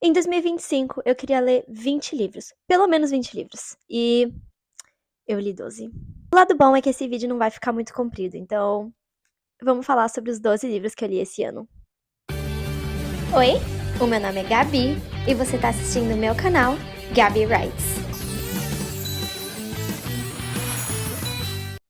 Em 2025, eu queria ler 20 livros. Pelo menos 20 livros. E eu li 12. O lado bom é que esse vídeo não vai ficar muito comprido, então vamos falar sobre os 12 livros que eu li esse ano. Oi, o meu nome é Gabi e você está assistindo o meu canal, Gabi Writes.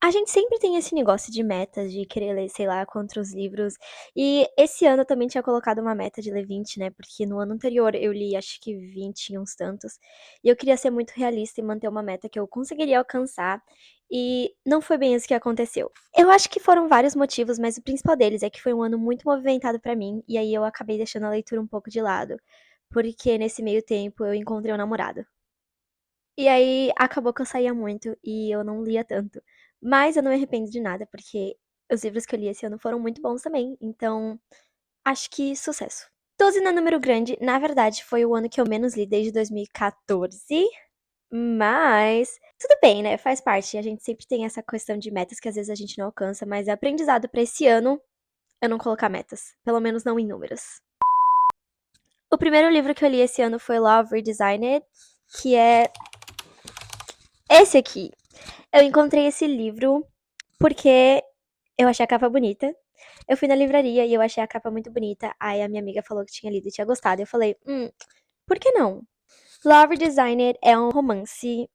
A gente sempre tem esse negócio de metas, de querer ler, sei lá, quantos livros. E esse ano eu também tinha colocado uma meta de ler 20, né? Porque no ano anterior eu li acho que 20 e uns tantos. E eu queria ser muito realista e manter uma meta que eu conseguiria alcançar. E não foi bem isso que aconteceu. Eu acho que foram vários motivos, mas o principal deles é que foi um ano muito movimentado pra mim. E aí eu acabei deixando a leitura um pouco de lado. Porque nesse meio tempo eu encontrei um namorado. E aí acabou que eu saía muito e eu não lia tanto. Mas eu não me arrependo de nada, porque os livros que eu li esse ano foram muito bons também. Então, acho que sucesso. 12 não é número grande, na verdade, foi o ano que eu menos li desde 2014. Mas tudo bem, né? Faz parte. A gente sempre tem essa questão de metas que às vezes a gente não alcança, mas é aprendizado pra esse ano eu não colocar metas. Pelo menos não em números. O primeiro livro que eu li esse ano foi Love Redesigned, que é esse aqui. Eu encontrei esse livro porque eu achei a capa bonita. Eu fui na livraria e eu achei a capa muito bonita. Aí a minha amiga falou que tinha lido e tinha gostado. Eu falei, por que não? Love Designer é um romance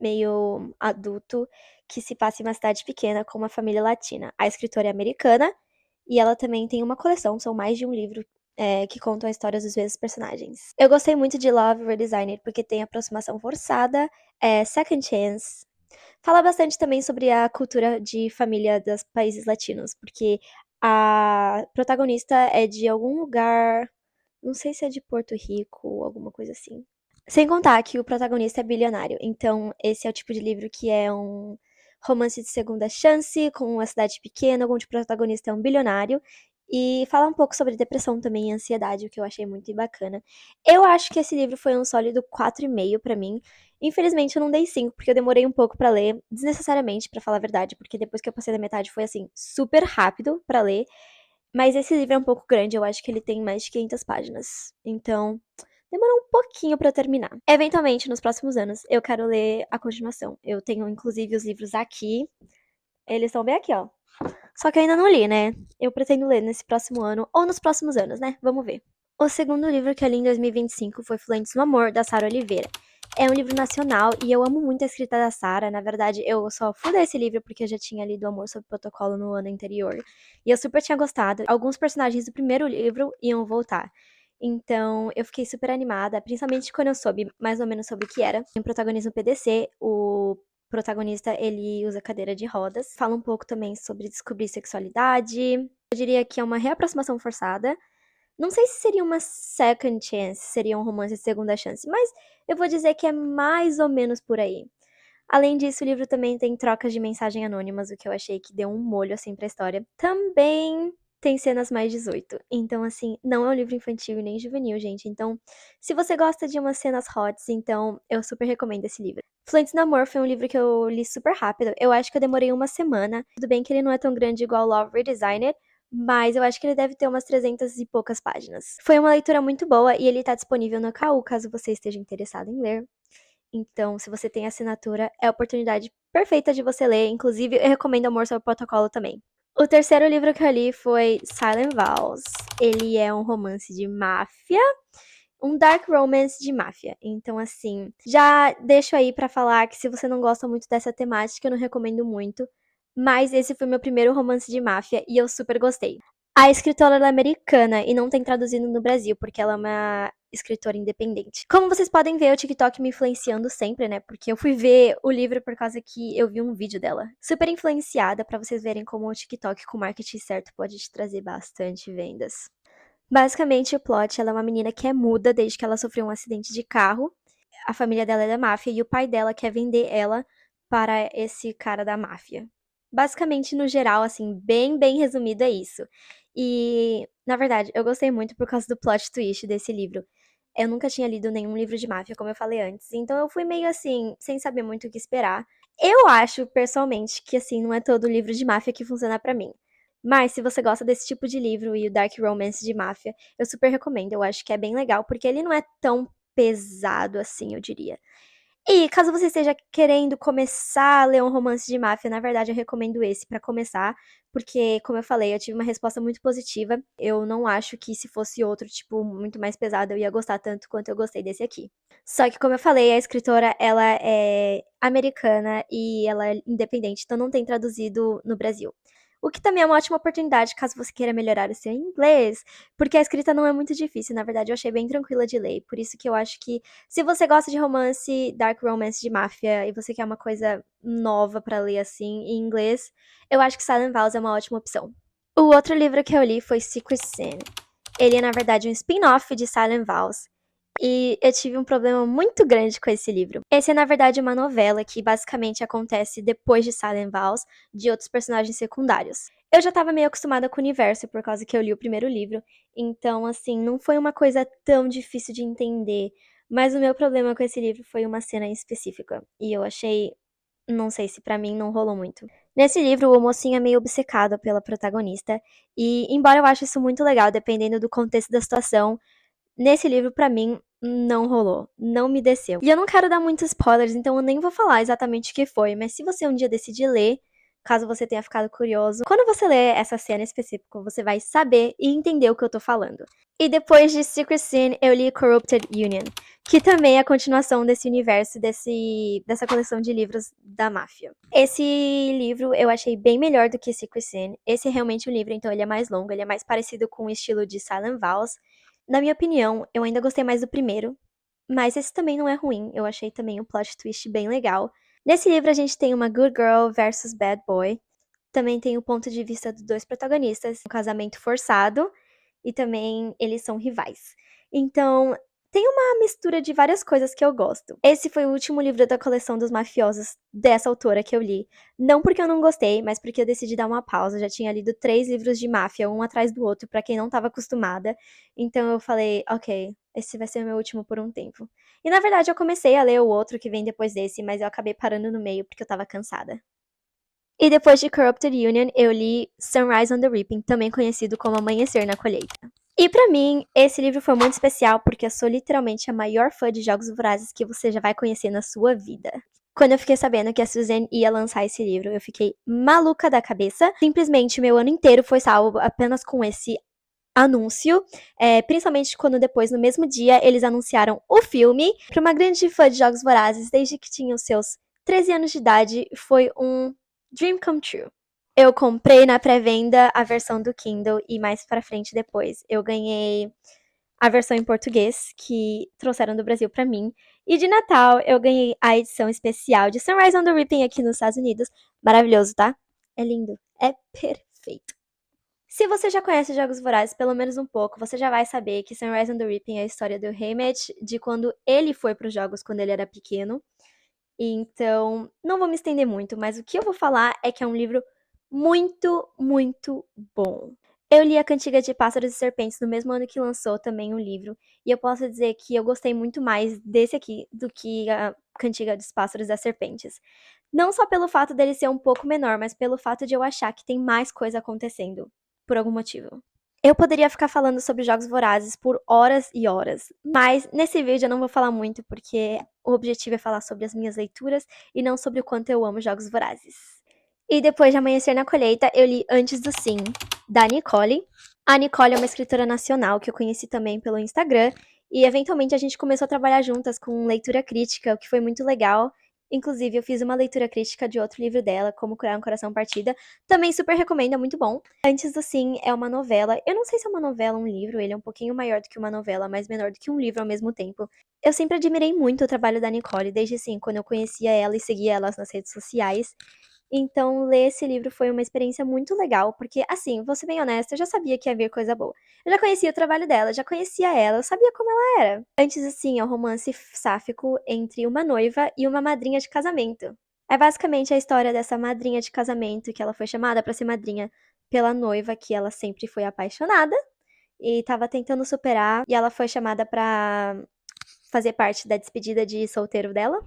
meio adulto que se passa em uma cidade pequena com uma família latina. A escritora é americana e ela também tem uma coleção, são mais de um livro que contam a história dos mesmos personagens. Eu gostei muito de Love Redesigner porque tem aproximação forçada, second chance. Fala bastante também sobre a cultura de família dos países latinos, porque a protagonista é de algum lugar, não sei se é de Porto Rico ou alguma coisa assim. Sem contar que o protagonista é bilionário, então esse é o tipo de livro que é um romance de segunda chance, com uma cidade pequena, onde o protagonista é um bilionário, e fala um pouco sobre depressão também e ansiedade, o que eu achei muito bacana. Eu acho que esse livro foi um sólido 4,5 pra mim. Infelizmente eu não dei 5, porque eu demorei um pouco pra ler, desnecessariamente, pra falar a verdade, porque depois que eu passei da metade foi assim, super rápido pra ler. Mas esse livro é um pouco grande, eu acho que ele tem mais de 500 páginas. Então, demorou um pouquinho pra eu terminar. Eventualmente, nos próximos anos, eu quero ler a continuação. Eu tenho, inclusive, os livros aqui. Eles estão bem aqui, ó. Só que eu ainda não li, né? Eu pretendo ler nesse próximo ano, ou nos próximos anos, né? Vamos ver. O segundo livro que eu li em 2025 foi Fluentes no Amor, da Sara Oliveira. É um livro nacional e eu amo muito a escrita da Sara. Na verdade, eu só fui ler esse livro porque eu já tinha lido Amor sob Protocolo no ano anterior. E eu super tinha gostado. Alguns personagens do primeiro livro iam voltar. Então, eu fiquei super animada, principalmente quando eu soube mais ou menos sobre o que era. Tem protagonismo PDC, o protagonista, ele usa cadeira de rodas. Fala um pouco também sobre descobrir sexualidade. Eu diria que é uma reaproximação forçada. Não sei se seria uma second chance, seria um romance de segunda chance, mas eu vou dizer que é mais ou menos por aí. Além disso, o livro também tem trocas de mensagem anônimas, o que eu achei que deu um molho assim pra história. Também tem cenas mais 18. Então, assim, não é um livro infantil e nem juvenil, gente. Então, se você gosta de umas cenas hots, então eu super recomendo esse livro. Fluentes no Amor foi um livro que eu li super rápido. Eu acho que eu demorei uma semana. Tudo bem que ele não é tão grande igual Love Redesigned, mas eu acho que ele deve ter umas 300 e poucas páginas. Foi uma leitura muito boa e ele tá disponível no KU, caso você esteja interessado em ler. Então, se você tem assinatura, é a oportunidade perfeita de você ler. Inclusive, eu recomendo Amor Sob Protocolo também. O terceiro livro que eu li foi Silent Vows. Ele é um romance de máfia, um dark romance de máfia. Então, assim, já deixo aí pra falar que se você não gosta muito dessa temática, eu não recomendo muito. Mas esse foi meu primeiro romance de máfia e eu super gostei. A escritora ela é americana e não tem traduzido no Brasil, porque ela é uma escritora independente. Como vocês podem ver, o TikTok me influenciando sempre, né? Porque eu fui ver o livro por causa que eu vi um vídeo dela. Super influenciada, pra vocês verem como o TikTok com marketing certo pode te trazer bastante vendas. Basicamente, o plot, ela é uma menina que é muda desde que ela sofreu um acidente de carro. A família dela é da máfia e o pai dela quer vender ela para esse cara da máfia. Basicamente, no geral, assim, bem resumido é isso. E, na verdade, eu gostei muito por causa do plot twist desse livro. Eu nunca tinha lido nenhum livro de máfia, como eu falei antes, então eu fui meio assim, sem saber muito o que esperar. Eu acho, pessoalmente, que assim, não é todo livro de máfia que funciona pra mim. Mas se você gosta desse tipo de livro e o dark romance de máfia, eu super recomendo. Eu acho que é bem legal, porque ele não é tão pesado assim, eu diria. E caso você esteja querendo começar a ler um romance de máfia, na verdade eu recomendo esse pra começar, porque, como eu falei, eu tive uma resposta muito positiva. Eu não acho que se fosse outro, tipo, muito mais pesado, eu ia gostar tanto quanto eu gostei desse aqui. Só que, como eu falei, a escritora, ela é americana e ela é independente, então não tem traduzido no Brasil. O que também é uma ótima oportunidade caso você queira melhorar o seu inglês, porque a escrita não é muito difícil, na verdade eu achei bem tranquila de ler, por isso que eu acho que se você gosta de romance, dark romance de máfia e você quer uma coisa nova pra ler assim em inglês, eu acho que Silent Vows é uma ótima opção. O outro livro que eu li foi Secret Sin. Ele é, na verdade, um spin-off de Silent Vows. E eu tive um problema muito grande com esse livro. Esse é, na verdade, uma novela que basicamente acontece depois de Silent Vows, de outros personagens secundários. Eu já tava meio acostumada com o universo por causa que eu li o primeiro livro, então, assim, não foi uma coisa tão difícil de entender. Mas o meu problema com esse livro foi uma cena em específica. E eu achei, não sei se pra mim não rolou muito. Nesse livro, o mocinho é meio obcecado pela protagonista, e embora eu ache isso muito legal, dependendo do contexto da situação, nesse livro, pra mim, não rolou. Não me desceu. E eu não quero dar muitos spoilers, então eu nem vou falar exatamente o que foi. Mas se você um dia decidir ler, caso você tenha ficado curioso, quando você ler essa cena específica, você vai saber e entender o que eu tô falando. E depois de Secret Sin, eu li Corrupted Union, que também é a continuação desse universo, dessa coleção de livros da máfia. Esse livro eu achei bem melhor do que Secret Sin. Esse é realmente um livro, então ele é mais longo, ele é mais parecido com o estilo de Silent Vows. Na minha opinião, eu ainda gostei mais do primeiro, mas esse também não é ruim. Eu achei também o plot twist bem legal. Nesse livro a gente tem uma good girl versus bad boy. Também tem o ponto de vista dos dois protagonistas, um casamento forçado e também eles são rivais. Então, tem uma mistura de várias coisas que eu gosto. Esse foi o último livro da coleção dos mafiosos dessa autora que eu li. Não porque eu não gostei, mas porque eu decidi dar uma pausa. Eu já tinha lido 3 livros de máfia, um atrás do outro, pra quem não tava acostumada. Então eu falei, ok, esse vai ser o meu último por um tempo. E na verdade eu comecei a ler o outro que vem depois desse, mas eu acabei parando no meio porque eu tava cansada. E depois de Corrupted Union, eu li Sunrise on the Reaping, também conhecido como Amanhecer na Colheita. E pra mim, esse livro foi muito especial porque eu sou literalmente a maior fã de Jogos Vorazes que você já vai conhecer na sua vida. Quando eu fiquei sabendo que a Suzanne ia lançar esse livro, eu fiquei maluca da cabeça. Simplesmente, meu ano inteiro foi salvo apenas com esse anúncio, principalmente quando depois, no mesmo dia, eles anunciaram o filme. Para uma grande fã de Jogos Vorazes, desde que tinha os seus 13 anos de idade, foi um dream come true. Eu comprei na pré-venda a versão do Kindle e mais pra frente depois eu ganhei a versão em português que trouxeram do Brasil pra mim. E de Natal eu ganhei a edição especial de Sunrise on the Reaping aqui nos Estados Unidos. Maravilhoso, tá? É lindo. É perfeito. Se você já conhece Jogos Vorazes pelo menos um pouco, você já vai saber que Sunrise on the Reaping é a história do Haymitch, de quando ele foi pros jogos quando ele era pequeno. Então, não vou me estender muito, mas o que eu vou falar é que é um livro muito, muito bom. Eu li A Cantiga de Pássaros e Serpentes no mesmo ano que lançou também o livro, e eu posso dizer que eu gostei muito mais desse aqui do que A Cantiga dos Pássaros e das Serpentes. Não só pelo fato dele ser um pouco menor, mas pelo fato de eu achar que tem mais coisa acontecendo, por algum motivo. Eu poderia ficar falando sobre Jogos Vorazes por horas e horas, mas nesse vídeo eu não vou falar muito porque o objetivo é falar sobre as minhas leituras e não sobre o quanto eu amo Jogos Vorazes. E depois de Amanhecer na Colheita, eu li Antes do Sim, da Nicole. A Nicole é uma escritora nacional que eu conheci também pelo Instagram e eventualmente a gente começou a trabalhar juntas com leitura crítica, o que foi muito legal. Inclusive, eu fiz uma leitura crítica de outro livro dela, Como Curar um Coração Partida. Também super recomendo, é muito bom. Antes do Sim é uma novela. Eu não sei se é uma novela ou um livro, ele é um pouquinho maior do que uma novela, mas menor do que um livro ao mesmo tempo. Eu sempre admirei muito o trabalho da Nicole, desde assim, quando eu conhecia ela e seguia elas nas redes sociais. Então, ler esse livro foi uma experiência muito legal, porque, assim, vou ser bem honesta, eu já sabia que ia vir coisa boa. Eu já conhecia o trabalho dela, já conhecia ela, eu sabia como ela era. Antes, assim, é um romance sáfico entre uma noiva e uma madrinha de casamento. É basicamente a história dessa madrinha de casamento, que ela foi chamada pra ser madrinha pela noiva, que ela sempre foi apaixonada e tava tentando superar, e ela foi chamada pra fazer parte da despedida de solteiro dela.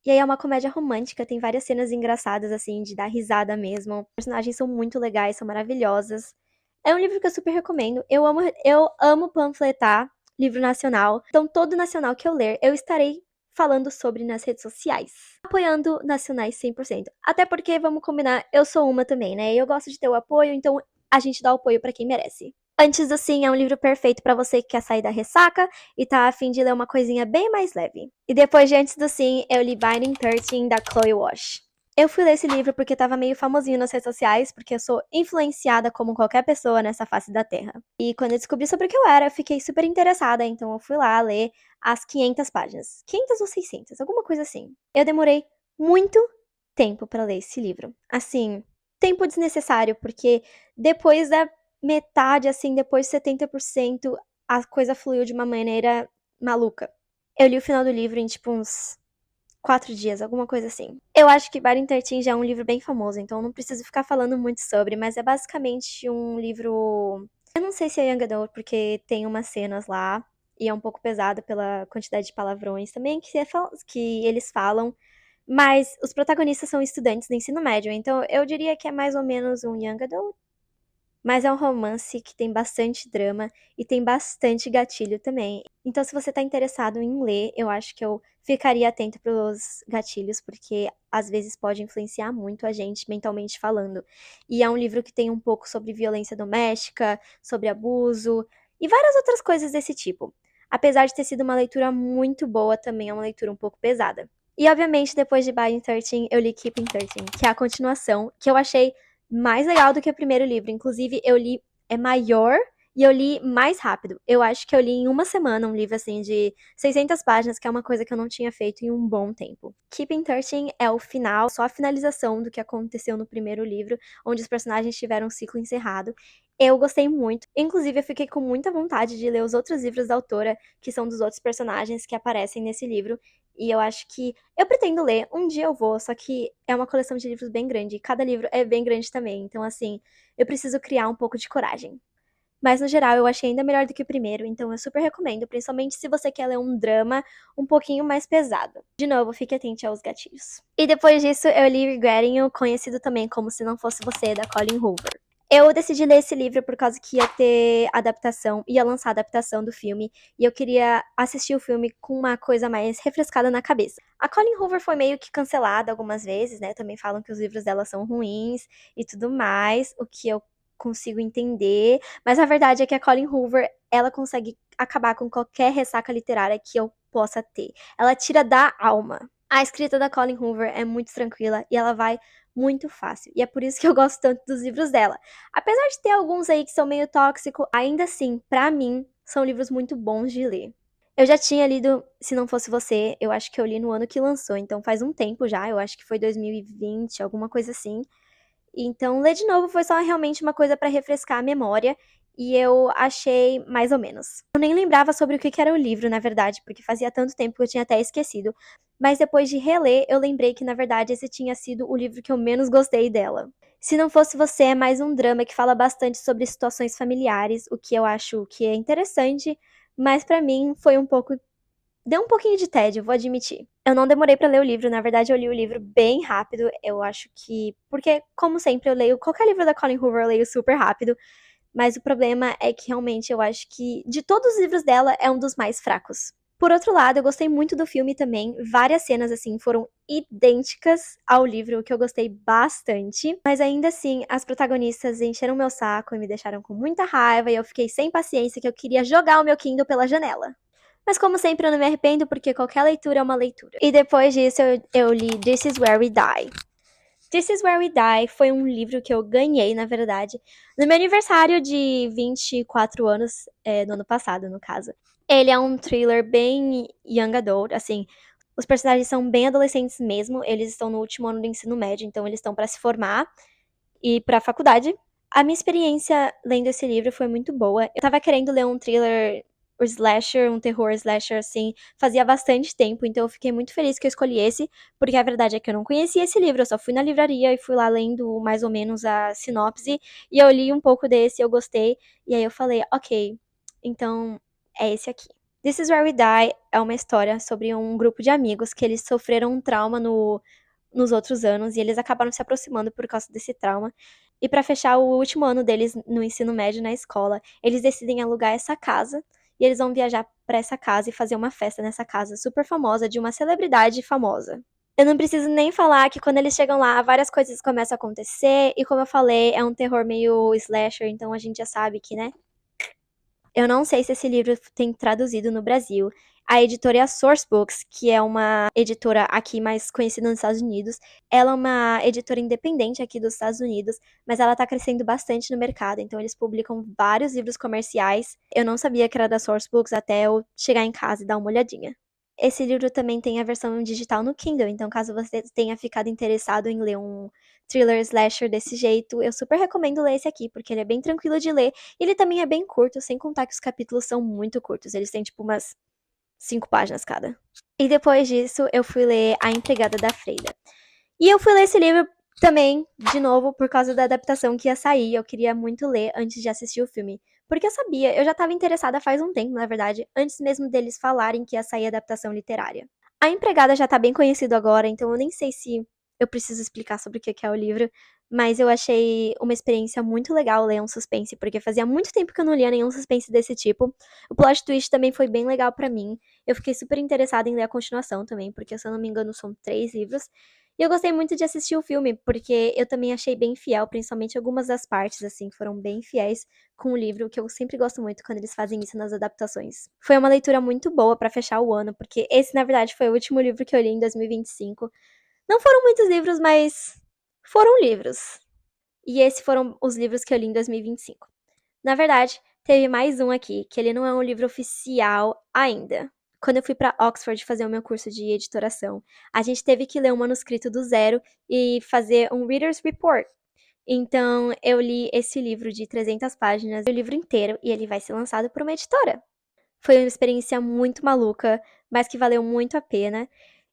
E aí é uma comédia romântica, tem várias cenas engraçadas, assim, de dar risada mesmo. Os personagens são muito legais, são maravilhosas. É um livro que eu super recomendo. Eu amo panfletar livro nacional. Então, todo nacional que eu ler, eu estarei falando sobre nas redes sociais. Apoiando nacionais 100%. Até porque, vamos combinar, eu sou uma também, né? Eu gosto de ter o apoio, então a gente dá o apoio pra quem merece. Antes do Sim é um livro perfeito pra você que quer sair da ressaca e tá a fim de ler uma coisinha bem mais leve. E depois de Antes do Sim, eu li Binding 13 da Chloe Wash. Eu fui ler esse livro porque tava meio famosinho nas redes sociais, porque eu sou influenciada como qualquer pessoa nessa face da Terra. E quando eu descobri sobre o que eu era, eu fiquei super interessada, então eu fui lá ler as 500 páginas. 500 ou 600, alguma coisa assim. Eu demorei muito tempo pra ler esse livro. Assim, tempo desnecessário, porque depois da metade, assim, depois de 70%, a coisa fluiu de uma maneira maluca. Eu li o final do livro em, tipo, uns 4 dias, alguma coisa assim. Eu acho que Binding 13 já é um livro bem famoso, então eu não preciso ficar falando muito sobre, mas é basicamente um livro. Eu não sei se é Young Adult, porque tem umas cenas lá, e é um pouco pesado pela quantidade de palavrões também que eles falam. Mas os protagonistas são estudantes do ensino médio, então eu diria que é mais ou menos um Young Adult. Mas é um romance que tem bastante drama e tem bastante gatilho também. Então, se você tá interessado em ler, eu acho que eu ficaria atento pros gatilhos, porque às vezes pode influenciar muito a gente mentalmente falando. E é um livro que tem um pouco sobre violência doméstica, sobre abuso e várias outras coisas desse tipo. Apesar de ter sido uma leitura muito boa, também é uma leitura um pouco pesada. E obviamente, depois de Binding 13, eu li Keeping 13, que é a continuação, que eu achei mais legal do que o primeiro livro. Inclusive, eu li é maior e eu li mais rápido. Eu acho que eu li em uma semana um livro assim de 600 páginas, que é uma coisa que eu não tinha feito em um bom tempo. Keeping 13 é o final, só a finalização do que aconteceu no primeiro livro, onde os personagens tiveram um ciclo encerrado. Eu gostei muito. Inclusive, eu fiquei com muita vontade de ler os outros livros da autora, que são dos outros personagens que aparecem nesse livro. E eu acho que eu pretendo ler, um dia eu vou, só que é uma coleção de livros bem grande, e cada livro é bem grande também, então assim, eu preciso criar um pouco de coragem. Mas no geral eu achei ainda melhor do que o primeiro, então eu super recomendo, principalmente se você quer ler um drama um pouquinho mais pesado. De novo, fique atente aos gatilhos. E depois disso eu li Regretting You, conhecido também como Se Não Fosse Você, da Colin Hoover. Eu decidi ler esse livro por causa que ia ter adaptação, ia lançar adaptação do filme, e eu queria assistir o filme com uma coisa mais refrescada na cabeça. A Colin Hoover foi meio que cancelada algumas vezes, né? Também falam que os livros dela são ruins e tudo mais, o que eu consigo entender, mas a verdade é que a Colin Hoover, ela consegue acabar com qualquer ressaca literária que eu possa ter. Ela tira da alma. A escrita da Colin Hoover é muito tranquila e ela vai muito fácil. E é por isso que eu gosto tanto dos livros dela. Apesar de ter alguns aí que são meio tóxicos, ainda assim, pra mim, são livros muito bons de ler. Eu já tinha lido Se Não Fosse Você, eu acho que eu li no ano que lançou, então faz um tempo já, eu acho que foi 2020, alguma coisa assim. Então, ler de novo foi só realmente uma coisa pra refrescar a memória, e eu achei mais ou menos. Eu nem lembrava sobre o que era o livro, na verdade, porque fazia tanto tempo que eu tinha até esquecido. Mas depois de reler, eu lembrei que, na verdade, esse tinha sido o livro que eu menos gostei dela. Se Não Fosse Você é mais um drama que fala bastante sobre situações familiares, o que eu acho que é interessante, mas pra mim foi um pouco deu um pouquinho de tédio, vou admitir. Eu não demorei pra ler o livro, na verdade eu li o livro bem rápido. Eu acho que. Porque, como sempre, eu leio. Qualquer livro da Colin Hoover eu leio super rápido. Mas o problema é que realmente eu acho que de todos os livros dela é um dos mais fracos. Por outro lado, eu gostei muito do filme também. Várias cenas, assim, foram idênticas ao livro, o que eu gostei bastante. Mas ainda assim, as protagonistas encheram meu saco e me deixaram com muita raiva. E eu fiquei sem paciência que eu queria jogar o meu Kindle pela janela. Mas como sempre eu não me arrependo porque qualquer leitura é uma leitura. E depois disso eu li This Is Where We Die. This Is Where We Die foi um livro que eu ganhei, na verdade, no meu aniversário de 24 anos, no ano passado, no caso. Ele é um thriller bem young adult, assim, os personagens são bem adolescentes mesmo, eles estão no último ano do ensino médio, então eles estão pra se formar e ir pra faculdade. A minha experiência lendo esse livro foi muito boa. Eu tava querendo ler um thriller um slasher, um terror slasher, assim, fazia bastante tempo, então eu fiquei muito feliz que eu escolhi esse, porque a verdade é que eu não conhecia esse livro, eu só fui na livraria e fui lá lendo mais ou menos a sinopse, e eu li um pouco desse, eu gostei, e aí eu falei, ok, então é esse aqui. This Is Where We Die é uma história sobre um grupo de amigos que eles sofreram um trauma nos outros anos e eles acabaram se aproximando por causa desse trauma. E pra fechar o último ano deles no ensino médio na escola, eles decidem alugar essa casa e eles vão viajar pra essa casa e fazer uma festa nessa casa super famosa de uma celebridade famosa. Eu não preciso nem falar que quando eles chegam lá, várias coisas começam a acontecer e como eu falei, é um terror meio slasher, então a gente já sabe que, né? Eu não sei se esse livro tem traduzido no Brasil. A editora é a Source Books, que é uma editora aqui mais conhecida nos Estados Unidos. Ela é uma editora independente aqui dos Estados Unidos, mas ela tá crescendo bastante no mercado, então eles publicam vários livros comerciais. Eu não sabia que era da Source Books até eu chegar em casa e dar uma olhadinha. Esse livro também tem a versão digital no Kindle, então caso você tenha ficado interessado em ler um thriller slasher desse jeito, eu super recomendo ler esse aqui, porque ele é bem tranquilo de ler e ele também é bem curto, sem contar que os capítulos são muito curtos, eles têm tipo umas 5 páginas cada. E depois disso, eu fui ler A Empregada da Freira. E eu fui ler esse livro também, de novo, por causa da adaptação que ia sair. Eu queria muito ler antes de assistir o filme. Porque eu sabia, eu já estava interessada faz um tempo, na verdade, antes mesmo deles falarem que ia sair a adaptação literária. A Empregada já tá bem conhecido agora, então eu nem sei se eu preciso explicar sobre o que é o livro, mas eu achei uma experiência muito legal ler um suspense, porque fazia muito tempo que eu não lia nenhum suspense desse tipo. O plot twist também foi bem legal pra mim. Eu fiquei super interessada em ler a continuação também, porque se eu não me engano são 3 livros. E eu gostei muito de assistir o filme, porque eu também achei bem fiel, principalmente algumas das partes, assim, que foram bem fiéis com o livro, que eu sempre gosto muito quando eles fazem isso nas adaptações. Foi uma leitura muito boa pra fechar o ano, porque esse, na verdade, foi o último livro que eu li em 2025. Não foram muitos livros, mas foram livros. E esses foram os livros que eu li em 2025. Na verdade, teve mais um aqui, que ele não é um livro oficial ainda. Quando eu fui para Oxford fazer o meu curso de editoração, a gente teve que ler um manuscrito do zero e fazer um Reader's Report. Então, eu li esse livro de 300 páginas, o livro inteiro, e ele vai ser lançado por uma editora. Foi uma experiência muito maluca, mas que valeu muito a pena.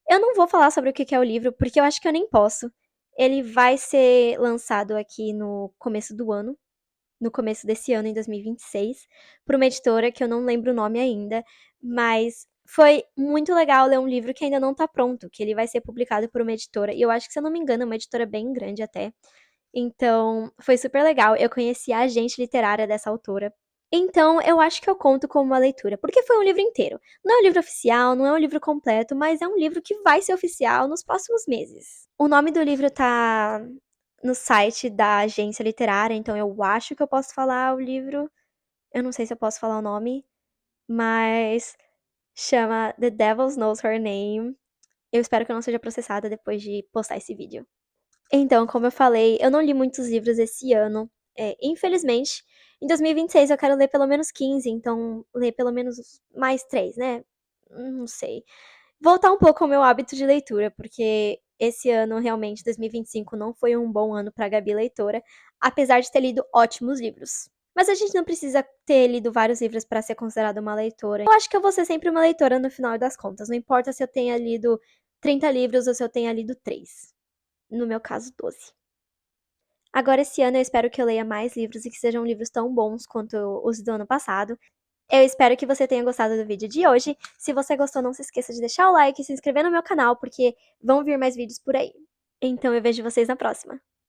Eu não vou falar sobre o que é o livro, porque eu acho que eu nem posso. Ele vai ser lançado aqui no começo do ano, no começo desse ano, em 2026, por uma editora que eu não lembro o nome ainda, mas foi muito legal ler um livro que ainda não tá pronto, que ele vai ser publicado por uma editora, e eu acho que, se eu não me engano, é uma editora bem grande até. Então, foi super legal. Eu conheci a agente literária dessa autora. Então, eu acho que eu conto como uma leitura, porque foi um livro inteiro. Não é um livro oficial, não é um livro completo, mas é um livro que vai ser oficial nos próximos meses. O nome do livro tá no site da agência literária, então eu acho que eu posso falar o livro. Eu não sei se eu posso falar o nome, mas chama The Devil Knows Her Name. Eu espero que eu não seja processada depois de postar esse vídeo. Então, como eu falei, eu não li muitos livros esse ano. Infelizmente, em 2026 eu quero ler pelo menos 15, então ler pelo menos mais 3, né? Não sei. Voltar um pouco ao meu hábito de leitura, porque esse ano, realmente, 2025, não foi um bom ano pra Gabi leitora, apesar de ter lido ótimos livros. Mas a gente não precisa ter lido vários livros pra ser considerada uma leitora. Eu acho que eu vou ser sempre uma leitora no final das contas. Não importa se eu tenha lido 30 livros ou se eu tenha lido 3. No meu caso, 12. Agora, esse ano, eu espero que eu leia mais livros e que sejam livros tão bons quanto os do ano passado. Eu espero que você tenha gostado do vídeo de hoje. Se você gostou, não se esqueça de deixar o like e se inscrever no meu canal, porque vão vir mais vídeos por aí. Então eu vejo vocês na próxima.